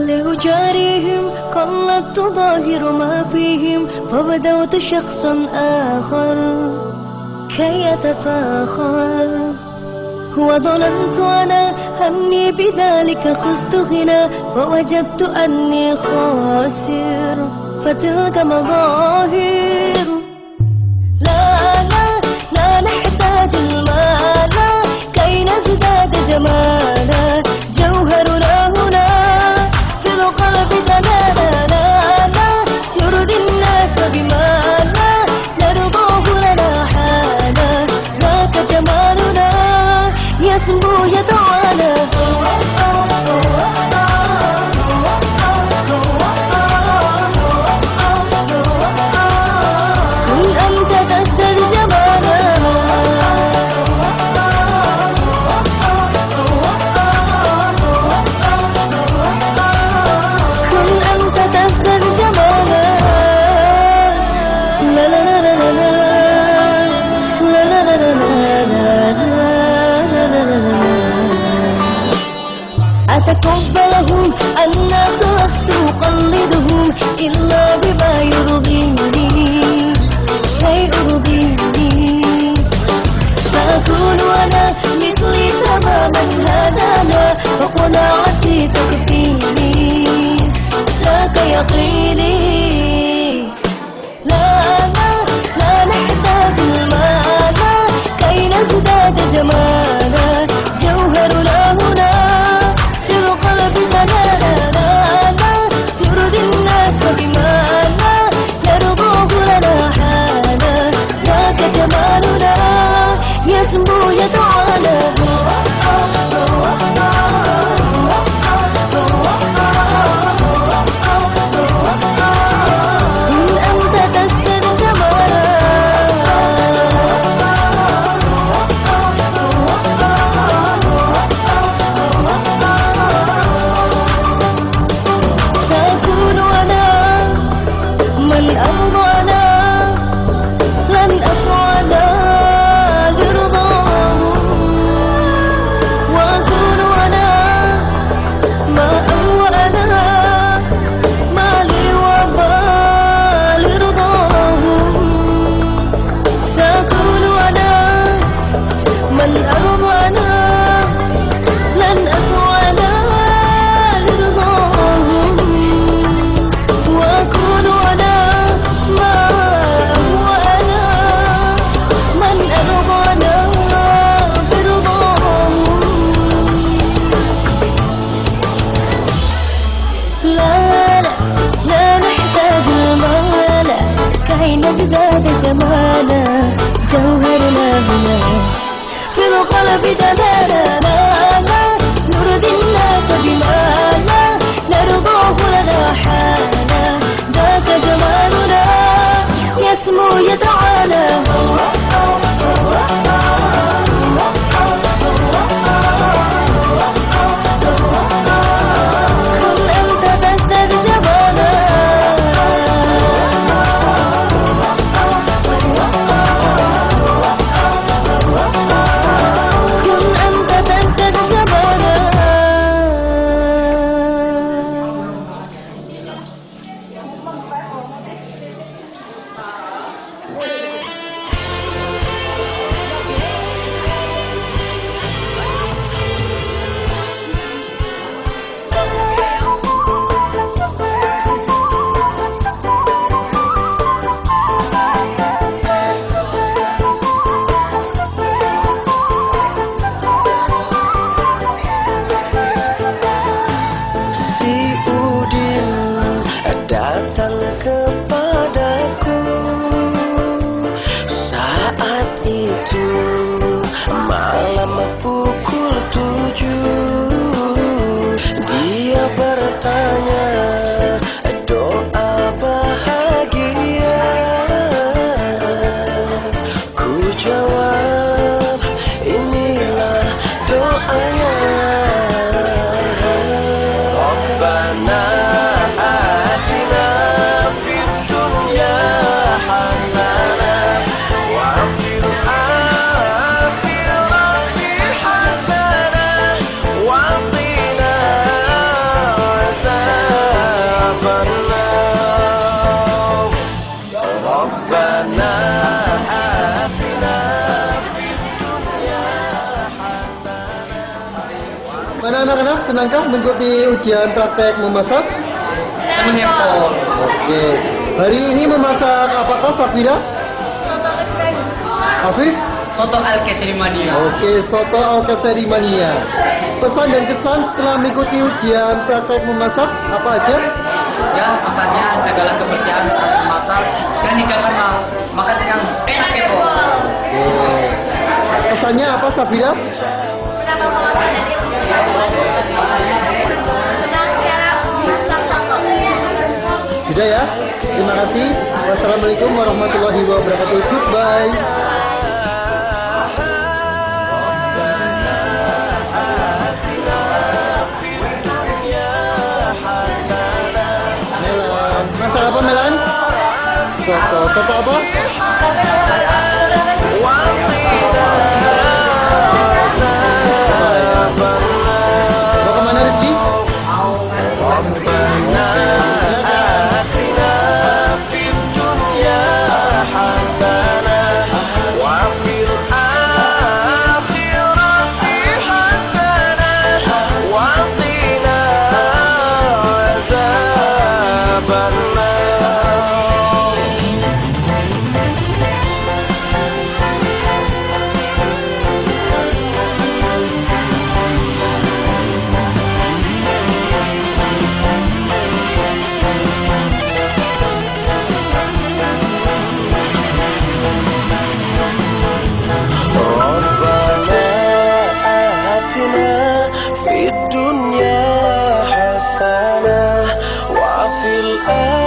لأجاريهم قلدت ظاهر ما فيهم فبدوت شخصا آخر كي أتفاخر وظننت أنا أني بذلك خزت غنى فوجدت أني خاسر فتلك مظاهر لا نحتاج المال كي نزداد جمالا جوهرنا هنا في القلب دلالا لا نرضي الناس بما لا نرضاه لنا حالا ذاك جمالنا يسمو يتعالى كن أنت تزداد جمالا كن أنت تزداد جمالا لا لا لا لا لا لا لا لا لا أتقبلهم الناس لست أقلدهم إلا بما يرضيني كي أرضيني سأكون أنا مثلي تماما هدانا فقناعتي تكفيني ذاك يقيني لا نحتاج المال كي نزداد جمالا جوهرنا هنا في القلب دلالا لا نرضي الناس بما لا نرضاه لنا حالا ذاك جمالنا يسمو يتعالى إن أنت تزداد جمالا سأكون أنا من أرضانا لن أسعى لرضاه وأكون أنا ما أنا ما لي وبال رضاه سأكون أنا من أرضانا لن أسعى لرضاه وأكون أنا ما هو أنا من أرضانا برضاه لا نحتاج المال كي نزداد جمالا جوهرنا هنا في القلب دلالا لا نرضي الناس بما لا نرضاه لنا حالا ذاك جمالنا يسمو يتعالى كن أنت تزداد جمالا كن أنت تزداد جمالا Si Udin datang kepadaku saat itu malam pukul 7. Dia bertanya doa bahagia. Ku jawab inilah doanya. Rabbana atina fid dunya hasanah wa fil akhirati hasanah wa qina adzaban anak-anak, senangkah mengikuti ujian praktek memasak? Senang ya, Pol. Oke. Hari ini memasak apakah Safira? Afif? Soto Al-Kesri Mania. Oke, soto Al-Kesri Mania. Pesan dan kesan setelah mengikuti ujian praktek memasak apa aja? Ya, pesannya jagalah kebersihan saat memasak dan hidangkan makan yang enak ya, Pol. Kesannya apa Safira? Mendapat wawasan dari tentang cara masak soto. Sudah ya? Terima kasih. Wassalamualaikum warahmatullahi wabarakatuh. Goodbye. Melan. Masak apa Melan? Soto. Soto apa? Mau kemana Rizky? في الدنيا حسنة وفي الآخرة